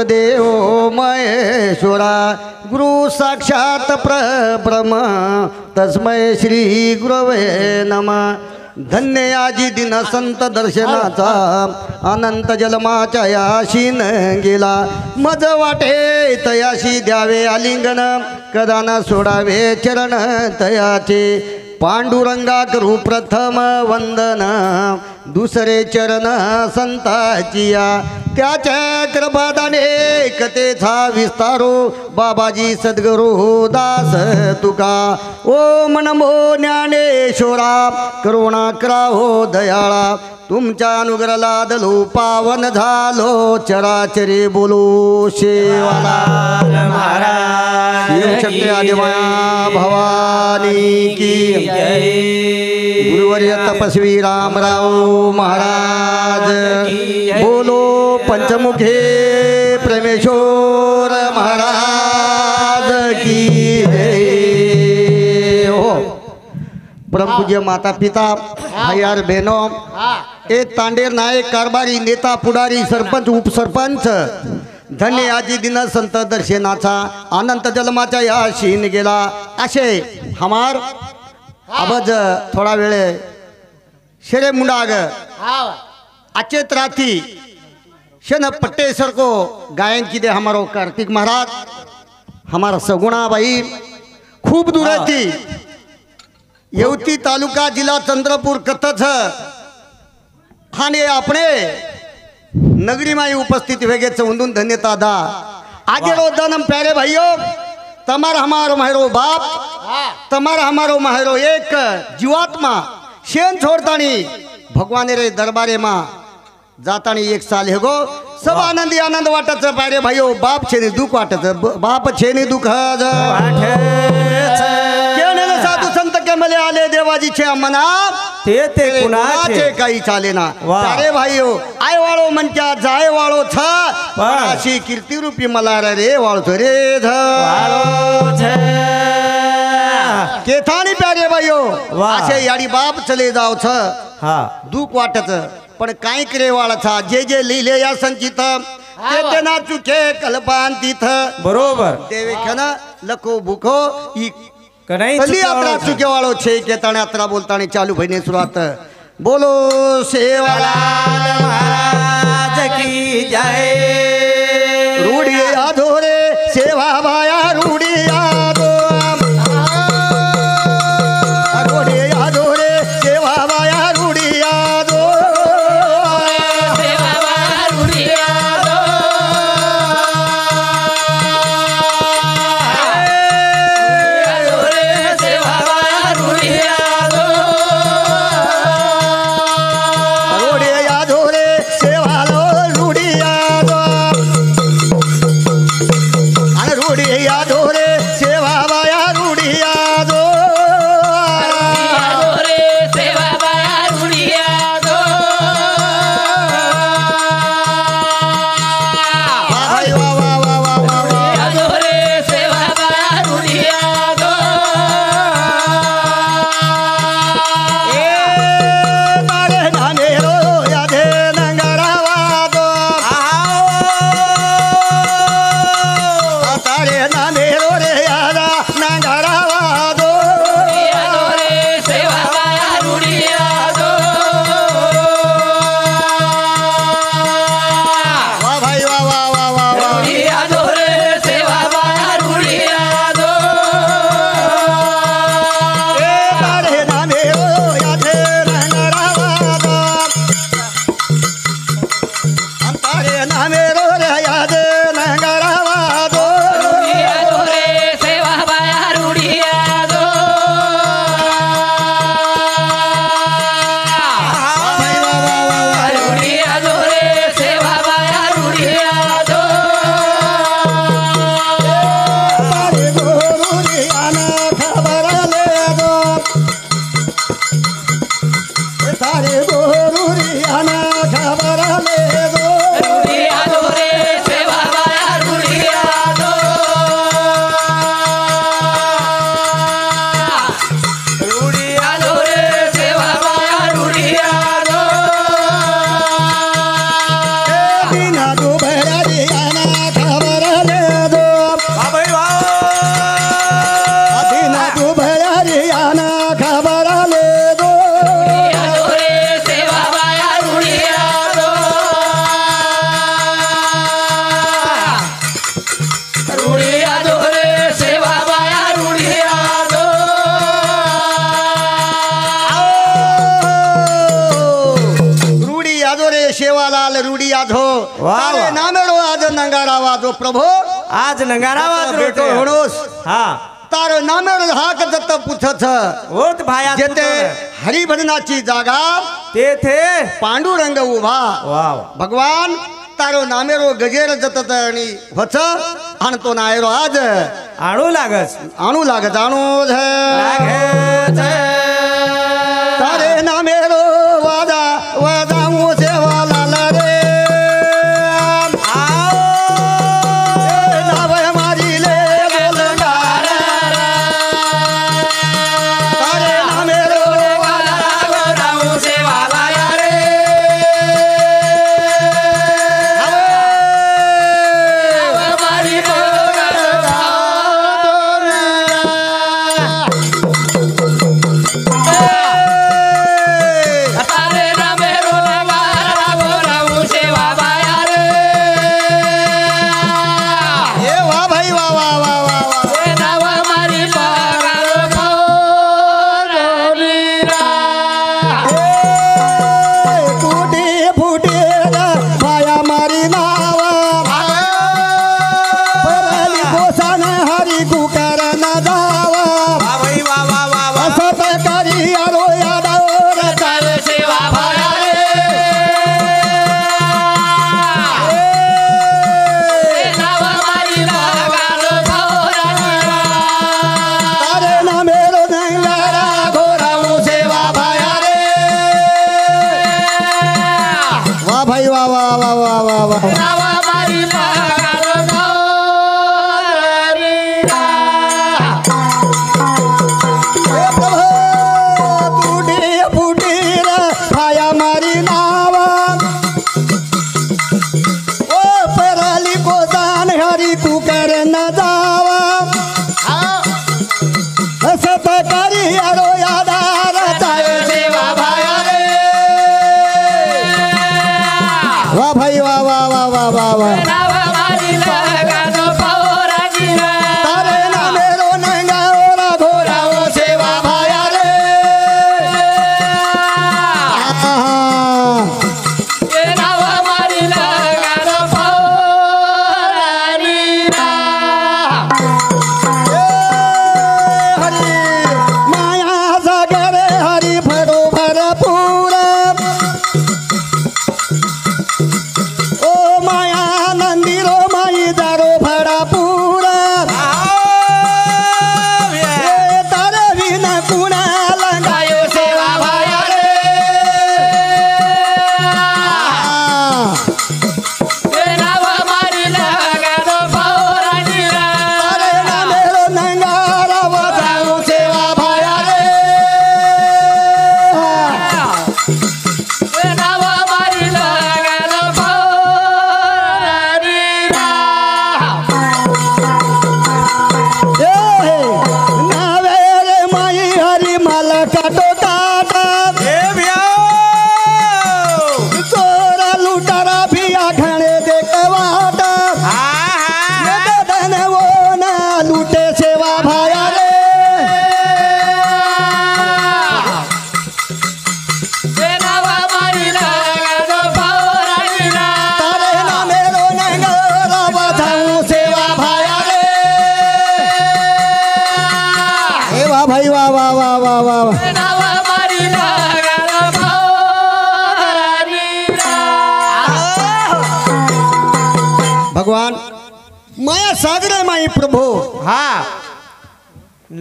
गुरुदेव महेश्वरा गुरु साक्षात परब्रह्म तस्मै श्री गुरवे नमः। धन्य आजी दिन संत दर्शनाचा अनंत जन्माच्या याशीन गेला मज वाटे तयाशी द्यावे आलिंगन कदा न सोडावे चरण तयाचे पांडुरंगा करू प्रथम वंदन दुसरे चरण संताचिया त्याच्या कृपादाने कथेचा विस्तारो बाबाजी सद्गुरु दास तुका ओम नमो ज्ञानेश्वरा करुणा करा हो दयाळा तुमच्या अनुग्रह लादलो पावन झालो चराचरी बोलो शेवाला महाराज शिवशक्ती आदिमाया भवानी की जय। गुरुवर्य तपस्वी रामराव महाराज बोलो पंचमुखे प्रेमेश्वर महाराज की जय। हो परमपूज्य माता पिता भाईयार बहनों ए तांडेर नायक कारभारी नेता पुढारी सरपंच उपसरपंच धन्य आजी दिन संत दर्शनाचा अनंत जन्माच्या याशीन गेला असे हमार आवाज थोड़ा वेळे शेरे मुंडाग अचेत राती शन पट्टेसर को गायन की दे हमारो कार्तिक महाराज हमारा सगुणा भाई खूब दूर थी येवती तालुका जिला चंद्रपूर कथच हाने अपने नगरी माई उपस्थित वेगे चौंदून धन्यता दा आगे रो दनम प्यारे भाइयों तमार हमारो महरो बाप तमार हमारो महरो एक जीवात्मा शेन छोड़तानी भगवान रे दरबारे मां जातानी एक साल हे गो सब आनंदी आनंद वाटत प्यारे भाइयों बाप छेनी दुख वाटत बाप छेनी दुख साधु संत के मले आले देवाजी छे मना ते कुणाचे काही चाले ना प्यारे भाइयों आय वाळो मन क्या जाय वाळो छ अशी कीर्ती रूपी मला रे वाळो रे केथानी प्यारे भाइयों असे याडी बाप चले जाव छ दुख वाटत पण काय करे वाळा था जे जे लिहिले या संचित ते ना चुके कल्पान तिथ बरोबर देवे खना लको भूखो ई कनाई यात्रा चुके वाळो छे के ताणे यात्रा बोलतानी चालू भईने सुरुवात बोलो सेवालाल महाराज की जय। रूढी आधोरे सेवा बाया रूढी आधो रूढी आधोरे सेवा बाया रूढी आधो सेवा बाया रूढी आधो सेवा बाया रूढी आधो रूढी आधोरे सेवा रूढी आधो आणि रूढी आधोरे सेवा बाया रूढी आधो सेवा बाया रूढी आधो वा वा वा वा वा वा आधोरे सेवा बाया रूढी आधो ए तारे नाने रो यादे नंगरावा दो तारे नाने रो रे यादा नंगरावा दो आधोरे सेवा बाया रूढी आधो वा भाई वा वा वा वा वा आधोरे सेवा बाया रूढी आधो ए तारे नाने रो यादे नंगरावा दो तारे नाने रो रे यादे नंगरावा दो आधोरे सेवा बाया रूढी आधो भाई वा वा वा वा रूढी आधोरे सेवा बाया रूढी आधो तारे गोरुरी आना खबर ले दो तारे गोरुरी आना खबर ले दो रूढी आधोरे सेवा बाया रूढी आधो रूढी आधोरे सेवा बाया रूढी आधो बिना दो भैया वाजो तारे नामेरो आज नंगारा वाजो प्रभो आज नंगारा वाजो बेटो होणोस हा तारो नामेरो हाक दत्त पूछछ ओत भाया जेते हरिभजनाची जागा तेथे पांडुरंग उभा वाव भगवान तारो नामेरो गजेर जतत आणि होच आणि तो नायरो आज आणू लागस आणू लागे तारे नामेरो वाजा वाजाऊ सेवा लाल रे नावे मारी ले बोलणार तारे नामेरो वाजाऊ सेवा लाल रे मारी भगवान माया सागरे माई प्रभु हा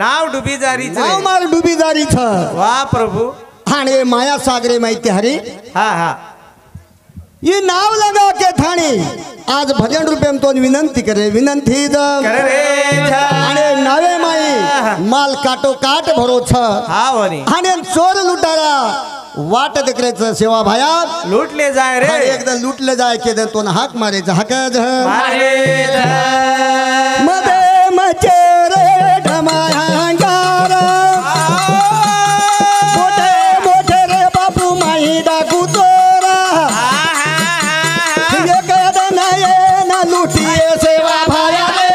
नाव डुबी जारी नाव मार डुबी जारी छ वाह प्रभु हाणे माया सागरे माई त्यारी हा हा ये नाव लगा के थाने आज भजन रूपे में तो विनंती करे विनंती हाणे नावे माई माल काटो काट भरो छ हा वनी हाणे चोर लुटारा वाट देखरेचं सेवा भाया लूटले जाय रे एकदा लुटले जाय के तो हाक मारायचं हाक मध्ये मचे रे ढमायांगार मोठे मोठे रे बापू माई डाकू तोरा ना लुटिये सेवा भाया रे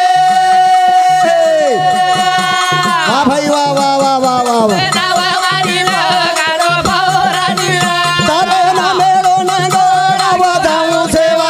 वा भाई वा वा वा वा वा वा तारे ना मेरो ना गोरा वाजाऊ सेवा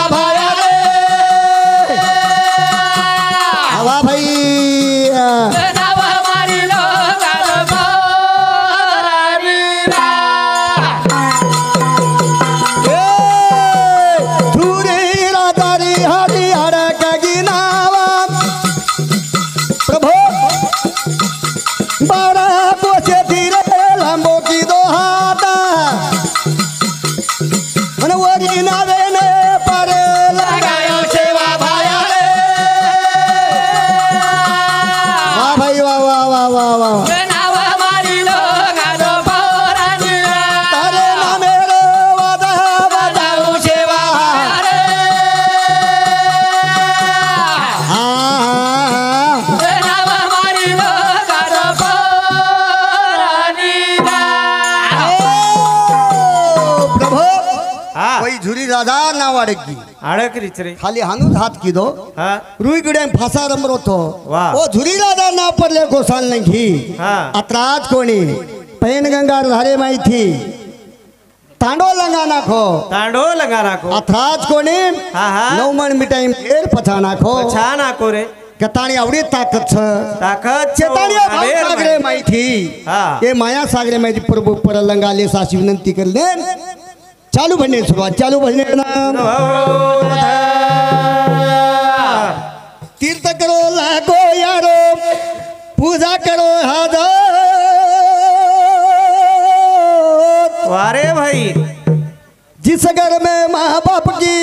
वाडकी अडकरीच रे खाली हानूच हात किदो हा रुई गड्या फासा रमरो तो वाह. ओ झुरीला दा ना पडले गोसाल नाही हा. अत्राज कोणी पैन गंगार धारे माहिती तांडो लंगा नाखो तांडो लगा नाखो अत्राज कोणी हा हा 9 मण मिठाई फेर पछा नाखो छान नाको रे कताणी आवडी ताकद छ ताकद चेताणी भाऊ सागरे माहिती हा. ये माया सागरे माहिती प्रभू पर लंगाले सासी विनंती करले चालू भजने सुरुवात चालू भजने तीर्थ करो लागो यारो पूजा करो हजार वारे भाई जिस घर में माँ बाप की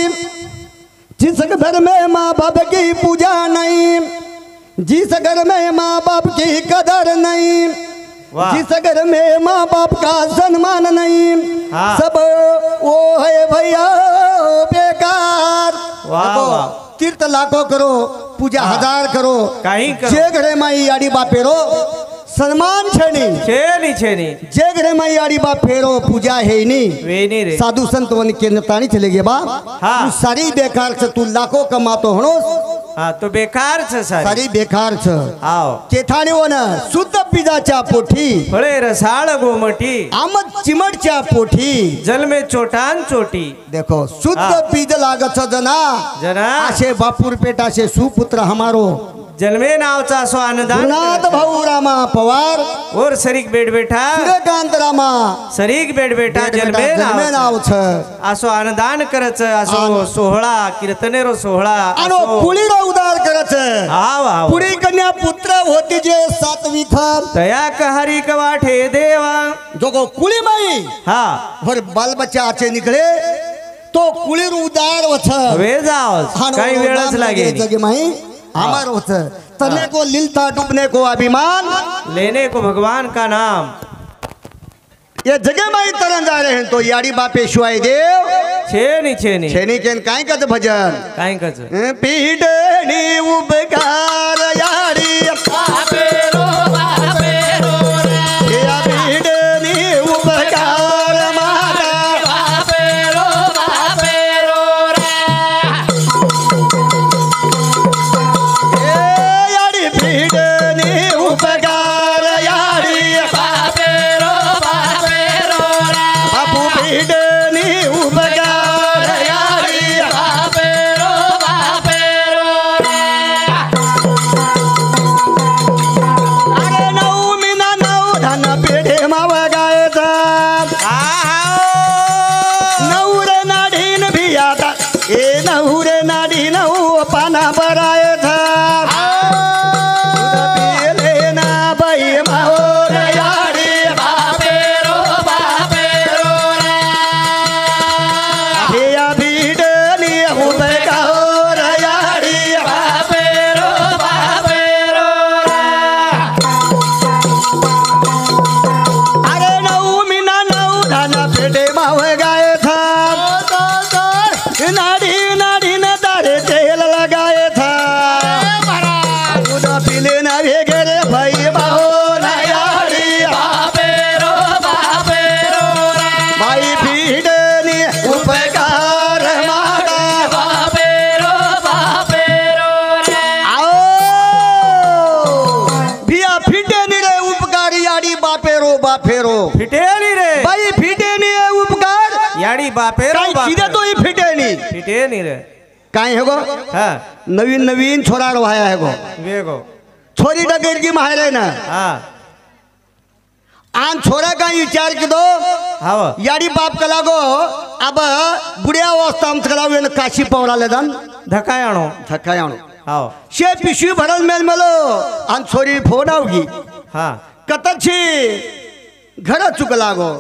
जिस घर में माँ बाप की पूजा नहीं जिस घर में माँ बाप की कदर नहीं वाह. जिस घर में माँ बाप का सम्मान नहीं हाँ. सब वो है भैया बेकार वाह, देखो, वाह. तीर्थ लाखों करो पूजा हाँ. हजार करो काही करो. जे घरे माई आडी बापेरो सन्मान छेनी छेनी छेनी जे घरे माई आडी बापेरो पूजा है नहीं वेनी रे साधु संत वन केंद्र ताणी चले गे बा हाँ. तू सारी बेकार छ तू लाखो कमातो हणोस हा तो बेकार छ सारी सारी बेकार छ आओ केथाणी वन शुद्ध पिजाच्या पोठी फळे रसाळ गोमटी आमद चिमटच्या पोठी जल में चोटान चोटी देखो शुद्ध हाँ. बीज लागत छ जना जना आशे बापूर पेटा से सुपुत्र हमारो जन्मे नावचा असो अनुदान गुरुनाथ भाऊ रामा पवार और सरीक बेट बेटा सूर्यकांत रामा सरीक बेट बेटा जन्मे जन्मे नाव नाव छ असो अनुदान करच असो सोहळा कीर्तनेरो सोहळा आणि कुळीरो उदार करत आव आव पुढी कन्या पुत्र होती जे सातवी खान तया कहारी कवाठे देवा जो को कुळी माई हा और बाल बच्चा आचे निकले तो कुळीर उदार वछ वे जाओ काही वेळच लागेल जगे माई हमार वछ तने को लिलता डूबने को अभिमान लेने को भगवान का नाम ये जगे माई तरन जा रहे हैं तो याडी बापे शिवाय देव छेनी छेनी छेनी केन काय कच भजन काय कच पीडणी उपकार याडी बापेरो बापेरो रे या पीडणी उपकार माता बापेरो बापेरो रे ए याडी पीडणी उपकार याडी बापेरो बापेरो रे बापू पीडणी उपकार याडी बापेरो बापेरो रे अरे नऊ मीना नऊ धन पेढे माव गायचा नऊ रे नाडीन भियाता ए नऊ रे नाडी नऊ पाना बरायचा पिले ना बाई माओ रे याडी बापेरो बापेरो रे या भिडली उभे गाओ रे याडी बापेरो बापेरो रे अरे नऊ मीना नऊ धन पेटे माव गाय था नाडी नाडी न तारे तेल लगाए था दूध पीले ना भेगरे भाई बाहो ना याडी बापेरो बापेरो रे भाई भीडनी उपकार मारा बापेरो बापेरो रे आओ भिया फिटेनी रे उपकार याडी बापेरो बापेरो फिटेली रे भाई फिटेनी है उपकार याडी बापेरो काय सीधे तो ही फिटेनी फिटेनी रे काय है गो हा नवीन नवीन छोरा रोहाया है गो वेगो छोरी डगेर की माहेर ना हा आन छोरा का विचार की दो हाव याडी बाप कला गो अब बुढ़िया अवस्था में चला हुए काशी पवरा ले दान धकाय आणो थकाय आणो हाव शे पिशवी भरल मेल मेलो आन छोरी फोन आवगी हा कतची घर चुकला गो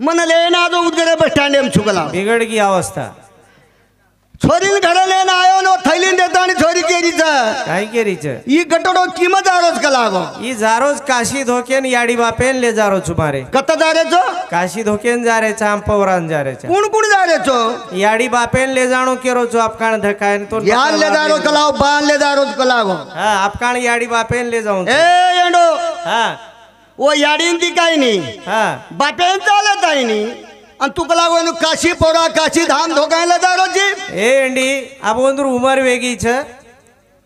मन लेना जो उदगरे बस स्टैंड में चुकला बिगड़ की अवस्था छोरी घर लेना आयो नो थैली देता आणि छोरी केरीच काय केरीच ई गटोडो कीमत आरोज कला गो ई जारोज काशी धोकेन याडी बापेन ले जारो छुमारे कत जा रे छो काशी धोकेन जा रे चाम पवरान जा रे कोण कोण जा रे छो याडी बापेन ले जाणो केरो जो आपकाण धकायन तो यार ले दारो कलाओ बान ले दारो कलागो हा आपकाण याडी बापेन ले जाऊन ए एंडो हा वो याडीन ती काय नी हा बापेन चालत आहे नी आणि तुका लागून काशी पोरा काशी धाम धोकायला दारोजी ए अंडी अब ಒಂದು उमर वेगी छ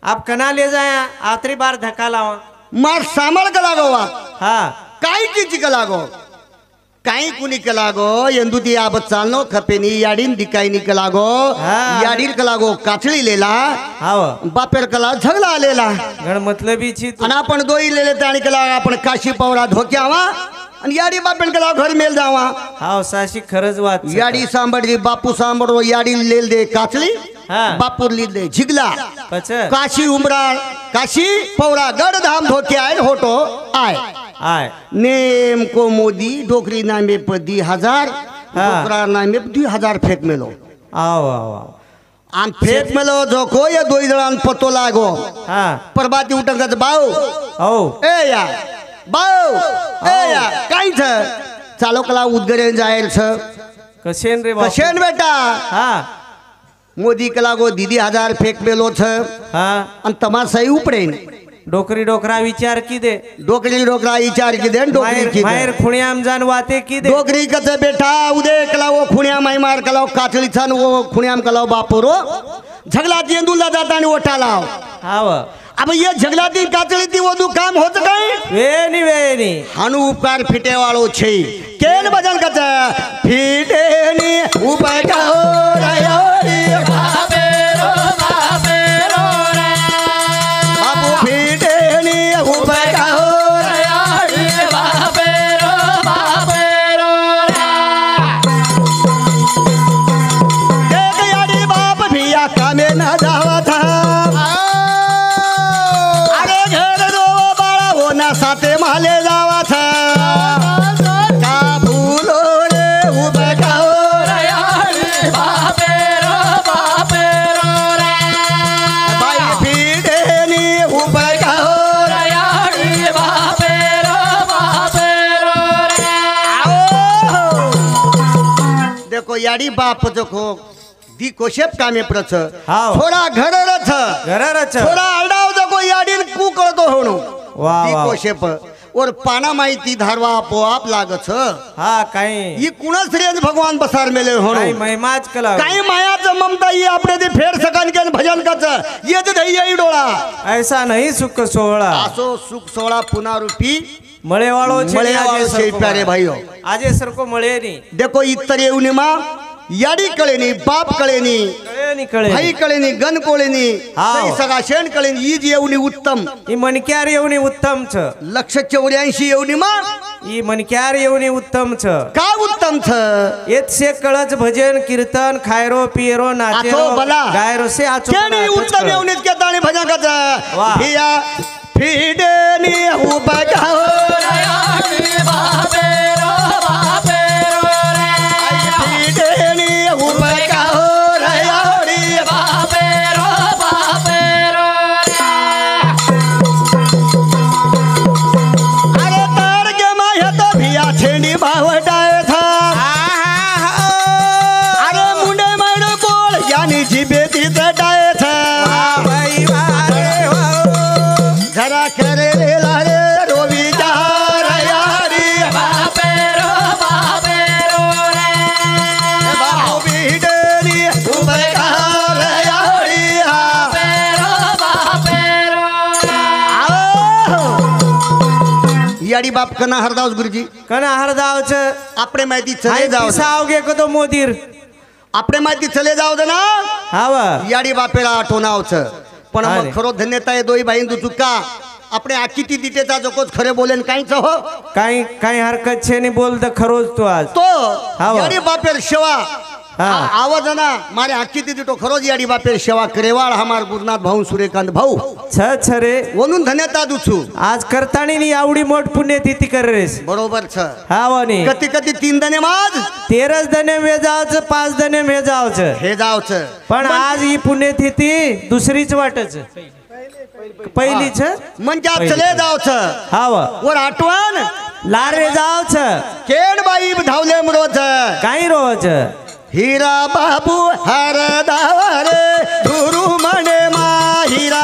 आप कना ले जाया आखरी बार धक्का लावा मार सामळ का लागोवा हा काय कीची का लागो काही कुणी का लागो यंदू ती आब चालनो खपेनी याडीन दिकायनी का लागो हा. याडीर का लागो काचळी लेला हाव बापेर कला झगला आलेला गण मतलबी छी तू आणि आपण दोई लेले ताणी कला आपण काशी पवरा धोक्यावा आणि याडी बापेन कला घर मेल जावा हाव साशी खरंच वाच याडी सांभळली बापू सांभळो याडी लेल दे काचळी हा. बापूर लिल दे झिगला पच काशी उमराळ काशी पवरा गड धाम धोके आहे होटो आय आय नेमको मोदी डोकरी नामे पर 10,000 हा. डोकरा नामे पर 2,000 फेक मेलो आव आव आव आम फेक मेलो जोको या दोई जणांन पतो लागो हा परबाती उठंगत बाऊ औ ए या बाऊ ए या काय छ चालो कला उद्गरे जाहेर छ कशेन रे बाप कशेन बेटा हा मोदी कला गो 10,000 फेक मेलो छ हा आणि तमासाई उपडेन डोकरी डोकरा विचार की दे डोकरी डोकरा विचार की देन डोकरी माहेर की माहेर खुण्याम जान वाते की दे डोकरी कच बेटा उदे कला वो खुण्या माई मार कलाव काचळी छान वो खुण्याम कलाव बापोरो झगला तेंदुला जाता आणि ओठा लाव हाव अब ये झगला ती काचळी ती वधू काम होत काय वेनी हानु उपकार फिटे वाळो छे केन बजन कच फिटेनी उपाय का हो रयो रे बापू फिटेनी उपाय का हो एक याडी बाप भिया कामे न जावा था अरे घर दो बाळा हो ना साते माले जावा था का भूलो रे उभे का हो बाई फिडेनी उभे का हो देखो याडी बाप देखो दी कोशेप कामे प्रच हाव. थोडा घर रथ घरारच थोडा आडाव देखो याडीन कू करतो होणो वा, दी वा. कोशेप और पाना माहिती धारवा आपोआप लागच हा काही ही कुणाच रेंज भगवान बसार मेले होणो काही महिमाच कला काही मायाचं ममता ये आपले ते फेर सकान के भजन कच येत धैय डोळा ऐसा नहीं सुख सोहळा आसो सुख सोळा पुन्हा रूपी मळे वाळो छे मळे आजे वाळो छे सरको प्यारे मळे. भाइयो. आजे सरको मळे नी देखो इतर येऊनी मा याडी कळेनी बाप कळेनी कळे नी कळे भाई कळेनी गण कोळेनी हाव. सई सगा शेण कळेनी ईज येऊनी उत्तम ई मनक्यार येऊनी उत्तम छ 184 येऊनी मा ई मनक्यार येऊनी उत्तम छ का उत्तम छ येतसे कळच भजन कीर्तन खायरो पियरो नाचेरो आचो बला. गायरो से आचो केनी बला. उत्तम येऊनीत के ताणी भजन कच वाह. भिया फिडेनी उभा गाव फिडेनी उभा गाव रयाडी अरे तार के माया तो भिया छेडी भावटाय था अरे मुंडे मायनो कोळ यानी जिबे तितटाय था जरा करे लेला रे रोवी जार यारी बाबू बिडेनी उभे कार यारी याडी बाप कना हरदास गुरुजी कना हरदावच आपणे माहिती चले हाय जाव पिसावगे कतो मोदीर आपणे माहिती चले जाव ना हाव याडी बापेला आठवणावच पण अरे. मग खरो धन्यता आहे दोई बाईंदू चुका આપણે આખી દીટેતા જોકોજ ખરે બોલે કાઈ છો काही काही हरकत छे नहीं बोल तो खरोज तू आज તો હાવ. યાડી બાપેર સેવા હા. આવાજ ના મારે આખી દીટો ખરો જ યાડી બાપેર સેવા કરેવાળ હમાર ગુરુનાથ ભાऊ सूर्यकांत भाऊ छ छरे वनून धन्यता दूछु आज करताणी नी आवडी मोठ पुण्यतिथी कर रेस बरोबर छ हावनी कती कती 3 दने माज 13 दने मेजावच 5 दने मेजावच हे जावच पण आज ही पुण्यतिथी दुसरीच वाटच पहिलीच म्हणजे आज चले जावच हाव वर आठवण लारे जावच केड बाई धावले मरोज काही रोज हीरा बाबू हर दावरे गुरु मने मा हीरा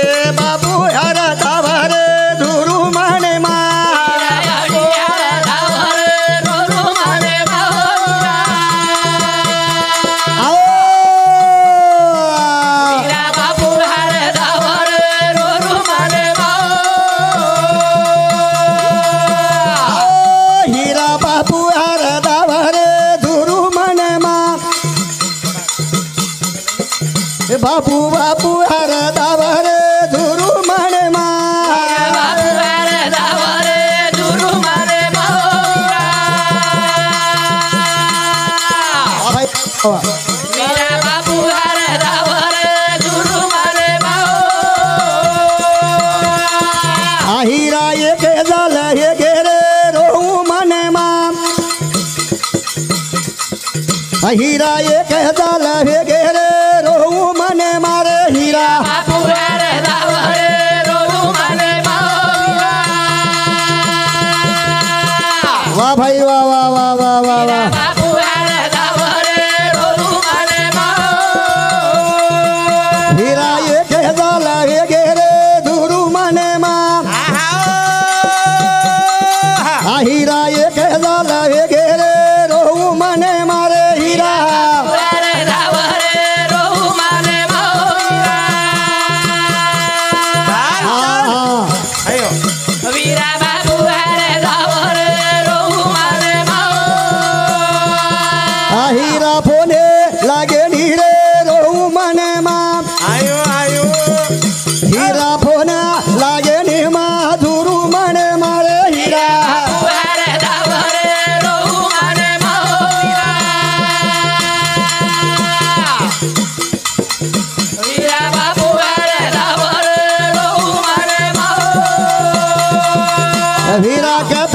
ए बाबू हर दावरे गुरु मने मा बापू बापू हर दावरे झुरू म्हणे मा हिरा एक झालं हे गेरे रोहू म्हणे मा हिरा एक झालं हे गेरे रोहू म्हणे मारे हिरा वा भाई वा वा वा वा वा वा हिरा एक झालं हे गेरे धुरू म्हणे मा हिरा एक झालं हे गेरे रोहू म्हणे मारे हिरा हिरा फोने लागे नीरे रोहू म्हणे मा हिरा फोन लागे निमा झुरू म्हणे मारे हिरा हिरा कथ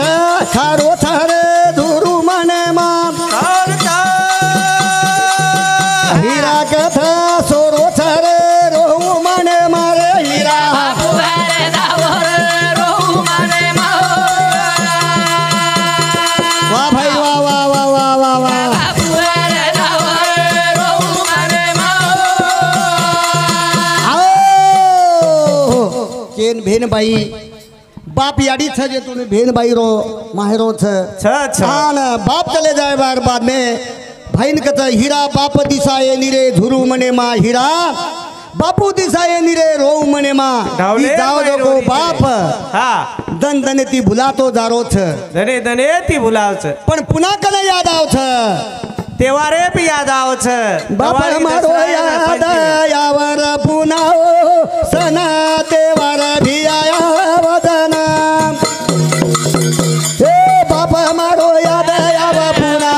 खारो थरे धुरू म्हणे मा हिरा कथ सोरो थरे रोहू म्हणे मारे हिरा वा भाई वा वा वा वा वा वा केन भेन बाई बाप याडी छ जे तूने भेन बाई रो माहेरो छ आन बाप चले जाए बार बाद में भाईन कत हीरा बाप दिसाए निरे झुरू मने मा हीरा बापू दिसाए निरे रोऊ मने मा जाओ जो बाप दन दने ती भुलातो जारो छ धने धने ती भुलाव छ पण पुन्हा कने याद आव छ तेवारे भी याद आव छ बाप मारो याद यावर पुन्हा सना तेवार भी आया वदना हे बाप मारो याद याव पुन्हा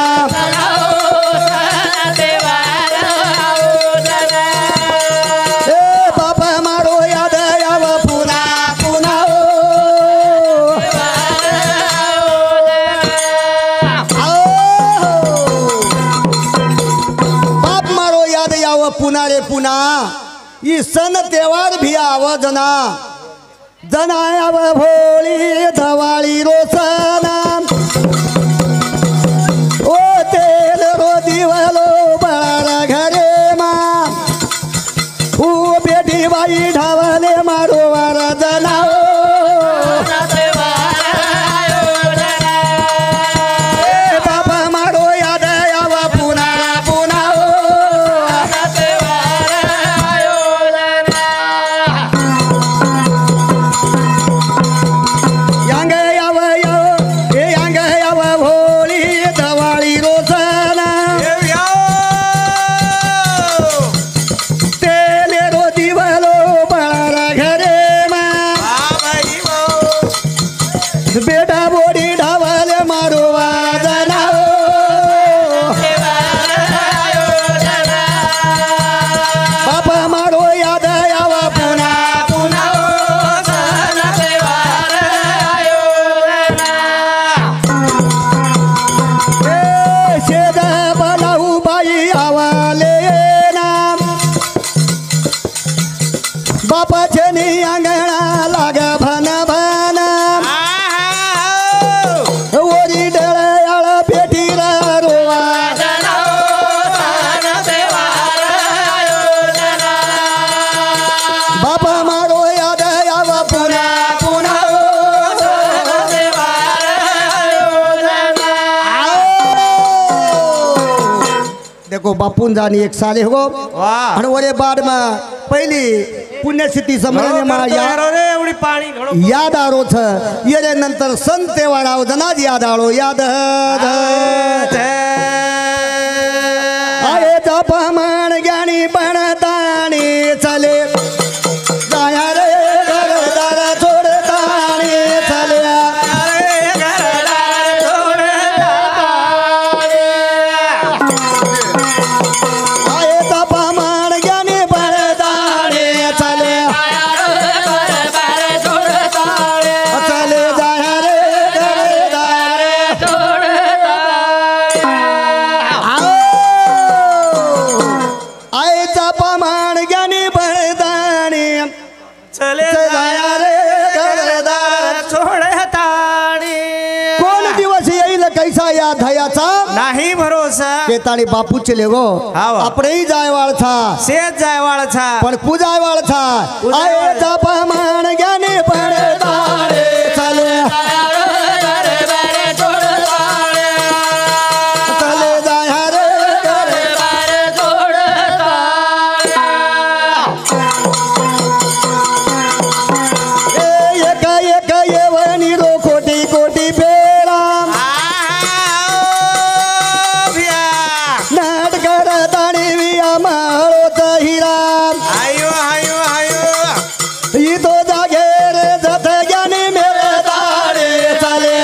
हे बाप मारो याद याव पुन्हा पुन्हा बाप मारो याद याव पुन्हा रे पुन्हा ई सन तेवार भी आव जना जनायाव भोळी धवाळी रोसना ओ तेल रो दिवलो बळार घरे मा ऊ बेटी बाई ढावले मारो वार जना बाप मारो याद याव पुन्हा पुन्हा यांग याव यांग याव भोळी धवाळी रोसना तेले रो दिवलो बळार घरे मा बेटा बोडी ढावले मारो वाजना बाप मारो याद याव पुन्हा पुन्हा शेद बनाऊ बाई आवाले नाम बापाचे नि अंगणा लाग भन भन ओरी डळयाळ पेटी रोवा बाप मारो याद याव पुन्हा पुन्हा देखो बापून जानी एक साले हो वाह आणि वरे बाद में पहिली पुण्यसिद्धी समरणे मा एवढी पाणी घडो याद आरो छ येरे नंतर संत वाडाव जनाज याद आलो याद आहे जप म्हण ज्ञानी पण ताणी चले जाया रे घरदार छोड़ ताणी कोण दिवस येईल कैसा या धयाचा नाही भरोसा के ताणी बापू चले गो हाव. आपणही जायवाळ था शेत जायवाळचा पण पूजायवाळ था आयचा पमान ज्ञानी पडताळे चले चले जाया रे एक एक येवणी रो कोटी कोटी पेळा नाट करत आणि विया माळोत हिरा आयो आयो आयो ही तो जागे रे जत ज्ञानी मेळताळे चले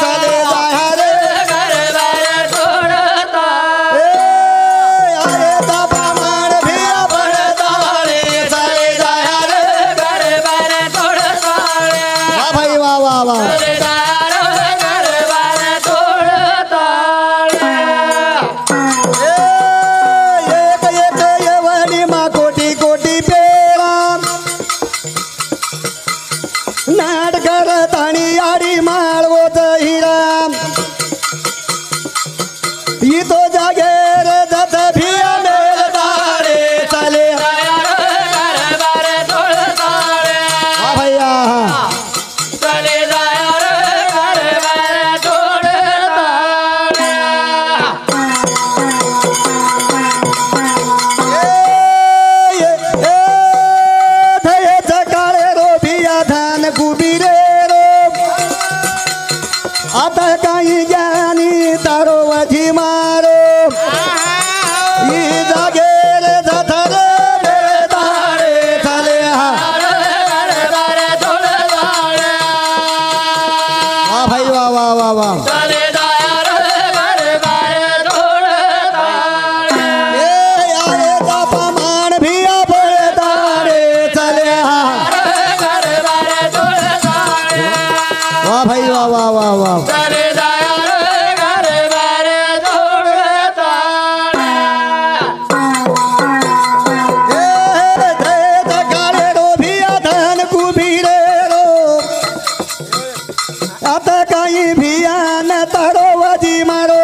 चले जाया रे अरे दाबा मार भिया पडताळे चले जाया रे वा भाई वा वा वा एक एक येवणी मा कोटी कोटी पेळा नाट करत आणि आडी माळवत हिरा ही तो जागे रे जत भिया मेळताळे चले हा भैया धयच काळे रो भिया धान कुबीरे रो आता काही ज्ञानी तारो वजी मारो ही जागे रे जत रे मेळताळे चले हा भाई वा वा वा वा अरे बापा मान भिया पडताळे चले हा वा भाई वा वा वा वा धयत काळे रो भिया धन कुबीरे रो आता काही भिया न तारो वजी मारो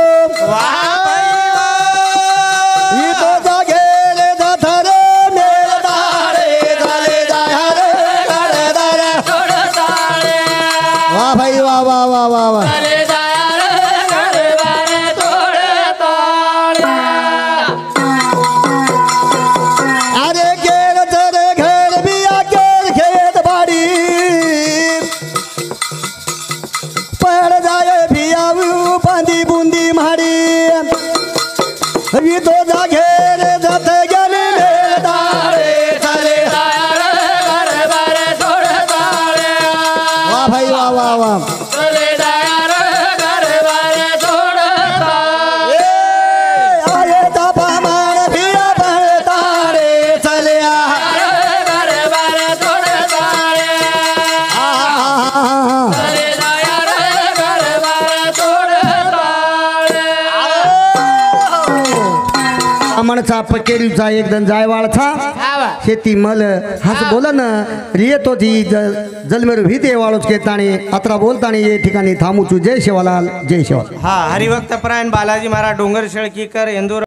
ही तो जागे रे जत रे मेळताळे चले जाया रे घरदार वा भाई वा वा वा वा वा अरे गेर जरे घर बिया गेर खेत बाड़ी पड़ जाए भिया बांधी बूंदी मारी ही तो जागे रे जत ज्ञानी मेळताळे चले वा भाई वा वा वा आये दाबा मार भिया पडताळे चले अमणचा पकेरीचा एकदम जायवाळचा शेती मल हस बोला ना रियतो जी जलमेर भीते वाळूच केताणी अत्रा बोलताणी ये ठिकाणी थांबूचू जय शिवालाल जय शिवालाल हा हरिभक्त परायण बालाजी महाराज डोंगर शेळकीकर इंदूर